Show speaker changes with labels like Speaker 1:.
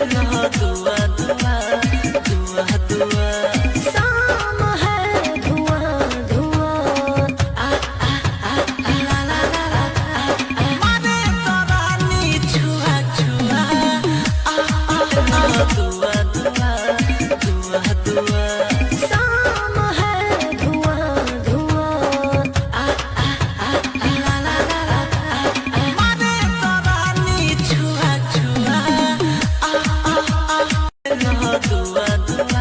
Speaker 1: दुआ दुआ दुआ दुआ शाम है धुआं धुआं आ आ आ आ ला ला ला ला मारे तो रानी छुआ छुआ आ आ आ दुआ दुआ दुआ दुआ शाम है धुआं धुआं आ आ आ आ ला ला ला ला मारे तो रानी छुआ छुआ दुआ दुआ